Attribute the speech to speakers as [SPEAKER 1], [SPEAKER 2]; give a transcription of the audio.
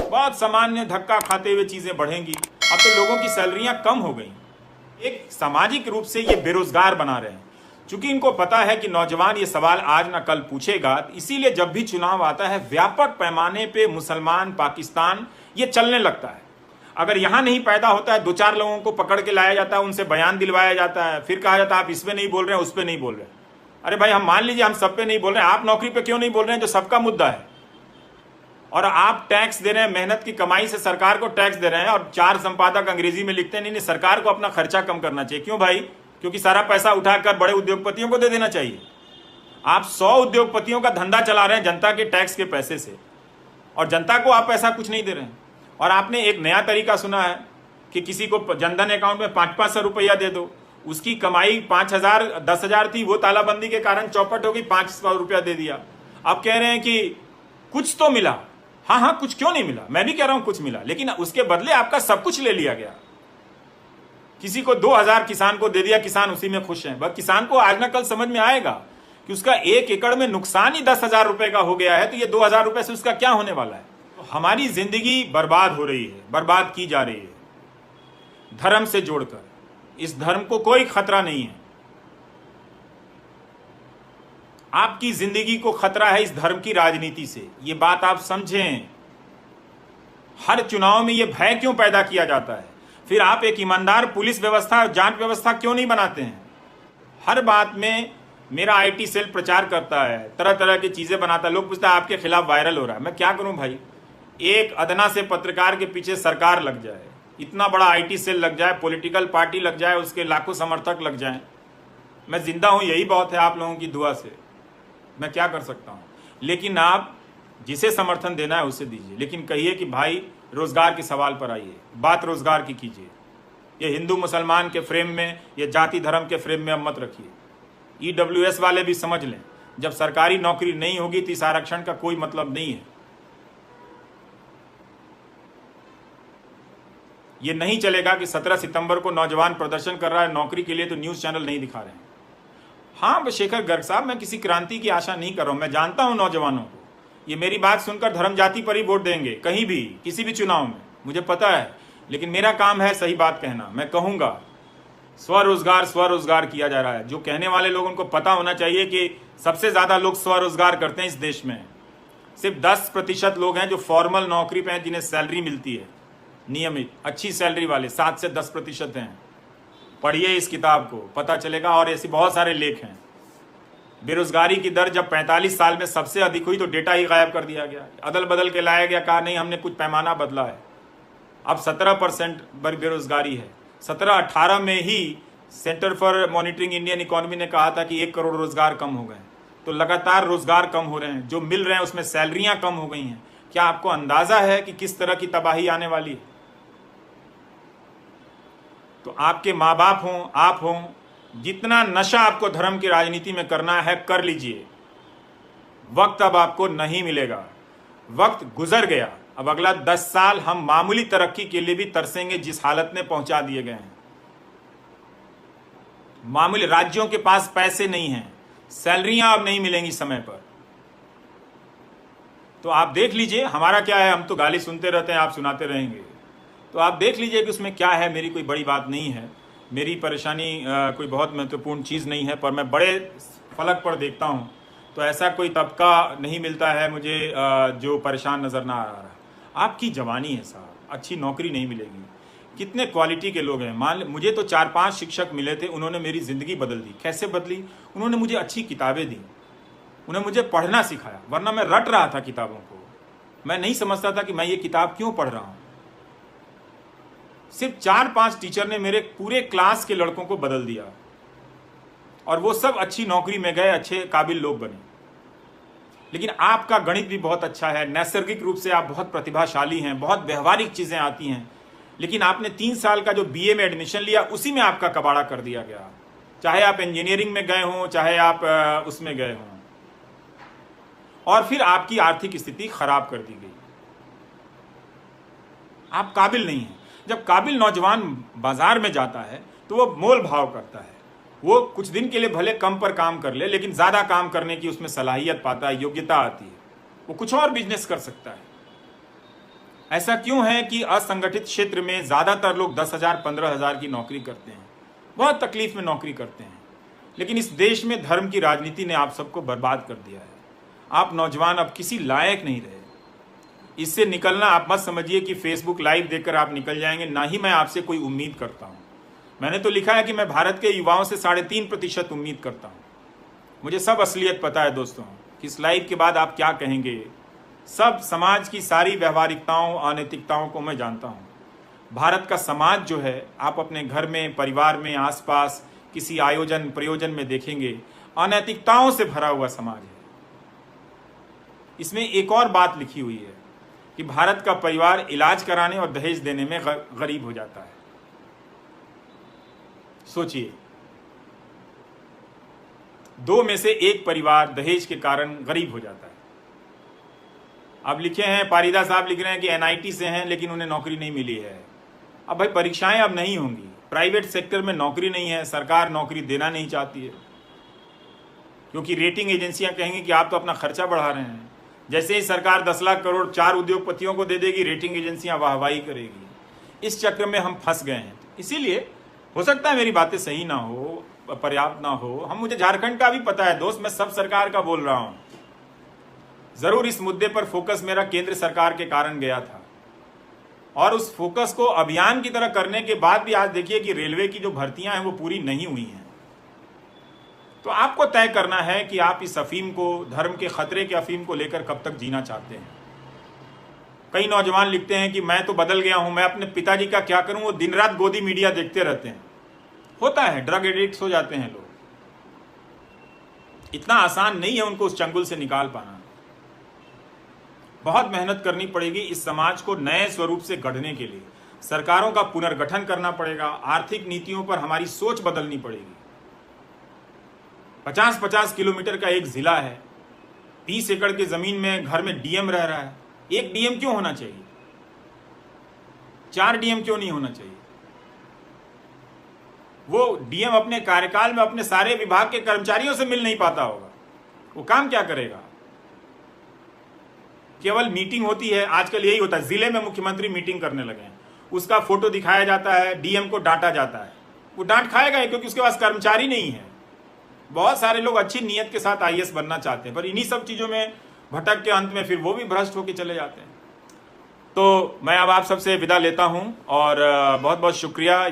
[SPEAKER 1] बहुत सामान्य धक्का खाते हुए चीजें बढ़ेंगी। अब तो लोगों की सैलरियां कम हो गई। एक सामाजिक रूप से ये बेरोजगार बना रहे हैं। चूंकि इनको पता है कि नौजवान ये सवाल आज ना कल पूछेगा, इसीलिए जब भी चुनाव आता है व्यापक पैमाने पे मुसलमान, पाकिस्तान ये चलने लगता है। अगर यहां नहीं पैदा होता है, 2-4 लोगों को पकड़ के लाया जाता है, उनसे बयान दिलवाया जाता है, फिर कहा जाता है आप इस पे नहीं बोल रहे हैं, उस पे नहीं बोल रहे हैं। अरे भाई, हम मान लीजिए हम सब पे नहीं बोल रहे हैं, आप नौकरी पे क्यों नहीं बोल रहे हैं जो सबका मुद्दा है? और आप टैक्स दे रहे हैं, मेहनत की कमाई से सरकार को टैक्स दे रहे हैं, और 4 संपादक अंग्रेजी में लिखते हैं नहीं नहीं सरकार को अपना खर्चा कम करना चाहिए। क्यों भाई? क्योंकि सारा पैसा उठाकर बड़े उद्योगपतियों को दे देना चाहिए। आप 100 उद्योगपतियों का धंधा चला रहे हैं जनता के टैक्स के पैसे से, और जनता को आप पैसा कुछ नहीं दे रहे हैं। और आपने एक नया तरीका सुना है कि किसी को जनधन अकाउंट में 500-500 रुपया दे दो, उसकी कमाई 5,000 10,000 थी, वो तालाबंदी के कारण चौपट हो गई, 500 रुपया दे दिया। आप कह रहे हैं कि कुछ तो मिला। हाँ, कुछ क्यों नहीं मिला? मैं भी कह रहा हूं कुछ मिला, लेकिन उसके बदले आपका सब कुछ ले लिया गया। किसी को 2,000 किसान को दे दिया, किसान उसी में खुश हैं। बस किसान को आज ना कल समझ में आएगा कि उसका 1 एकड़ में नुकसान ही 10,000 रुपए का हो गया है, तो ये 2,000 रुपए से उसका क्या होने वाला है? तो हमारी जिंदगी बर्बाद हो रही है, बर्बाद की जा रही है धर्म से जोड़कर। इस धर्म को कोई खतरा नहीं है। आपकी जिंदगी को खतरा है इस धर्म की राजनीति से, ये बात आप समझें। हर चुनाव में ये भय क्यों पैदा किया जाता है? फिर आप एक ईमानदार पुलिस व्यवस्था, जांच व्यवस्था क्यों नहीं बनाते हैं? हर बात में मेरा आईटी सेल प्रचार करता है, तरह तरह की चीजें बनाता है, लोग पूछता है आपके खिलाफ वायरल हो रहा है। मैं क्या करूं भाई? एक अदना से पत्रकार के पीछे सरकार लग जाए, इतना बड़ा आईटी सेल लग जाए, पॉलिटिकल पार्टी लग जाए, उसके लाखों समर्थक लग जाएं, मैं जिंदा हूं यही बहुत है आप लोगों की दुआ से। मैं क्या कर सकता हूं? लेकिन आप जिसे समर्थन देना है उसे दीजिए, लेकिन कहिए कि भाई रोजगार के सवाल पर आइए, बात रोजगार की कीजिए। ये हिंदू मुसलमान के फ्रेम में, ये जाति धर्म के फ्रेम में अब मत रखिए। ईडब्ल्यूएस वाले भी समझ लें, जब सरकारी नौकरी नहीं होगी तो इस आरक्षण का कोई मतलब नहीं है। ये नहीं चलेगा कि 17 सितंबर को नौजवान प्रदर्शन कर रहा है नौकरी के लिए, तो न्यूज चैनल नहीं दिखा रहे हैं। हाँ शेखर गर्ग साहब, मैं किसी क्रांति की आशा नहीं कर रहा हूं। मैं जानता हूं नौजवानों को, ये मेरी बात सुनकर धर्म जाति पर ही वोट देंगे, कहीं भी किसी भी चुनाव में, मुझे पता है। लेकिन मेरा काम है सही बात कहना। मैं कहूंगा स्वरोजगार किया जा रहा है। जो कहने वाले लोग, उनको पता होना चाहिए कि सबसे ज्यादा लोग स्वरोजगार करते हैं इस देश में। सिर्फ 10% लोग हैं जो फॉर्मल नौकरी पे हैं, जिन्हें सैलरी मिलती है नियमित, अच्छी सैलरी वाले 7 से 10% हैं। पढ़िए इस किताब को, पता चलेगा। और ऐसे बहुत सारे लेख हैं। बेरोजगारी की दर जब 45 साल में सबसे अधिक हुई तो डेटा ही गायब कर दिया गया, अदल बदल के लाया गया, कहा नहीं हमने कुछ पैमाना बदला है। अब 17% बेरोजगारी है। 17-18 में ही centre for monitoring Indian economy ने कहा था कि 1 करोड़ रोजगार कम हो गए। तो लगातार रोजगार कम हो रहे हैं, जो मिल रहे हैं उसमें सैलरियां कम हो गई हैं। क्या आपको अंदाजा है कि किस तरह की तबाही आने वाली है? तो आपके माँ बाप हों, आप हों, जितना नशा आपको धर्म की राजनीति में करना है कर लीजिए। वक्त अब आपको नहीं मिलेगा, वक्त गुजर गया। अब अगला 10 साल हम मामूली तरक्की के लिए भी तरसेंगे, जिस हालत में पहुंचा दिए गए हैं। मामूली, राज्यों के पास पैसे नहीं हैं, सैलरियां अब नहीं मिलेंगी समय पर। तो आप देख लीजिए हमारा क्या है, हम तो गाली सुनते रहते हैं, आप सुनाते रहेंगे। तो आप देख लीजिए कि उसमें क्या है। मेरी कोई बड़ी बात नहीं है, मेरी परेशानी कोई बहुत महत्वपूर्ण चीज़ नहीं है, पर मैं बड़े फलक पर देखता हूँ तो ऐसा कोई तबका नहीं मिलता है मुझे जो परेशान नज़र ना आ रहा। आपकी जवानी है साहब, अच्छी नौकरी नहीं मिलेगी। कितने क्वालिटी के लोग हैं। मान मुझे तो 4-5 शिक्षक मिले थे, उन्होंने मेरी ज़िंदगी बदल दी। कैसे बदली? उन्होंने मुझे अच्छी किताबें दी, उन्हें मुझे पढ़ना सिखाया, वरना मैं रट रहा था किताबों को। मैं नहीं समझता था कि मैं ये किताब क्यों पढ़ रहा हूँ। सिर्फ 4-5 टीचर ने मेरे पूरे क्लास के लड़कों को बदल दिया, और वो सब अच्छी नौकरी में गए, अच्छे काबिल लोग बने। लेकिन आपका गणित भी बहुत अच्छा है, नैसर्गिक रूप से आप बहुत प्रतिभाशाली हैं, बहुत व्यवहारिक चीज़ें आती हैं, लेकिन आपने 3 साल का जो बीए में एडमिशन लिया उसी में आपका कबाड़ा कर दिया गया। चाहे आप इंजीनियरिंग में गए हों, चाहे आप उसमें गए हों, और फिर आपकी आर्थिक स्थिति खराब कर दी गई। आप काबिल नहीं हैं। जब काबिल नौजवान बाजार में जाता है तो वो मोल भाव करता है। वो कुछ दिन के लिए भले कम पर काम कर ले, लेकिन ज़्यादा काम करने की उसमें सलाहियत पाता है, योग्यता आती है, वो कुछ और बिजनेस कर सकता है। ऐसा क्यों है कि असंगठित क्षेत्र में ज़्यादातर लोग 10,000 15,000 की नौकरी करते हैं, बहुत तकलीफ में नौकरी करते हैं, लेकिन इस देश में धर्म की राजनीति ने आप सबको बर्बाद कर दिया है। आप नौजवान अब किसी लायक नहीं रहे। इससे निकलना आप मत समझिए कि फेसबुक लाइव देखकर आप निकल जाएंगे, ना ही मैं आपसे कोई उम्मीद करता हूँ। मैंने तो लिखा है कि मैं भारत के युवाओं से 3.5% उम्मीद करता हूँ। मुझे सब असलियत पता है दोस्तों कि इस लाइव के बाद आप क्या कहेंगे। सब समाज की सारी व्यवहारिकताओं अनैतिकताओं को मैं जानता हूँ। भारत का समाज जो है, आप अपने घर में, परिवार में, आसपास किसी आयोजन प्रयोजन में देखेंगे, अनैतिकताओं से भरा हुआ समाज है। इसमें एक और बात लिखी हुई है कि भारत का परिवार इलाज कराने और दहेज देने में गरीब हो जाता है। सोचिए, 2 में से 1 परिवार दहेज के कारण गरीब हो जाता है। अब लिखे हैं, पारीदा साहब लिख रहे हैं कि एनआईटी से हैं लेकिन उन्हें नौकरी नहीं मिली है। अब भाई परीक्षाएं अब नहीं होंगी, प्राइवेट सेक्टर में नौकरी नहीं है, सरकार नौकरी देना नहीं चाहती है, क्योंकि रेटिंग एजेंसियां कहेंगी कि आप तो अपना खर्चा बढ़ा रहे हैं। जैसे ही सरकार 10 लाख करोड़ 4 उद्योगपतियों को दे देगी, रेटिंग एजेंसियां वाहवाही करेगी। इस चक्र में हम फंस गए हैं। इसीलिए हो सकता है मेरी बातें सही ना हो, पर्याप्त ना हो, मुझे झारखंड का भी पता है दोस्त, मैं सब सरकार का बोल रहा हूं। जरूर इस मुद्दे पर फोकस मेरा केंद्र सरकार के कारण गया था, और उस फोकस को अभियान की तरह करने के बाद भी आज देखिए कि रेलवे की जो भर्तियां हैं वो पूरी नहीं हुई हैं। तो आपको तय करना है कि आप इस अफीम को, धर्म के खतरे के अफीम को लेकर कब तक जीना चाहते हैं। कई नौजवान लिखते हैं कि मैं तो बदल गया हूं, मैं अपने पिताजी का क्या करूं, वो दिन रात गोदी मीडिया देखते रहते हैं। होता है, ड्रग एडिक्ट्स हो जाते हैं लोग। इतना आसान नहीं है उनको उस चंगुल से निकाल पाना। बहुत मेहनत करनी पड़ेगी इस समाज को नए स्वरूप से गढ़ने के लिए। सरकारों का पुनर्गठन करना पड़ेगा, आर्थिक नीतियों पर हमारी सोच बदलनी पड़ेगी। 50-50 किलोमीटर का एक जिला है, 20 एकड़ की जमीन में घर में डीएम रह रहा है। 1 डीएम क्यों होना चाहिए? 4 डीएम क्यों नहीं होना चाहिए? वो डीएम अपने कार्यकाल में अपने सारे विभाग के कर्मचारियों से मिल नहीं पाता होगा, वो काम क्या करेगा? केवल मीटिंग होती है, आजकल यही होता है, जिले में मुख्यमंत्री मीटिंग करने लगे हैं, उसका फोटो दिखाया जाता है, डीएम को डांटा जाता है। वो डांट खाएगा क्योंकि उसके पास कर्मचारी नहीं है। बहुत सारे लोग अच्छी नीयत के साथ आईएएस बनना चाहते हैं, पर इन्हीं सब चीजों में भटक के अंत में फिर वो भी भ्रष्ट होकर चले जाते हैं। तो मैं अब आप सबसे विदा लेता हूं और बहुत बहुत शुक्रिया।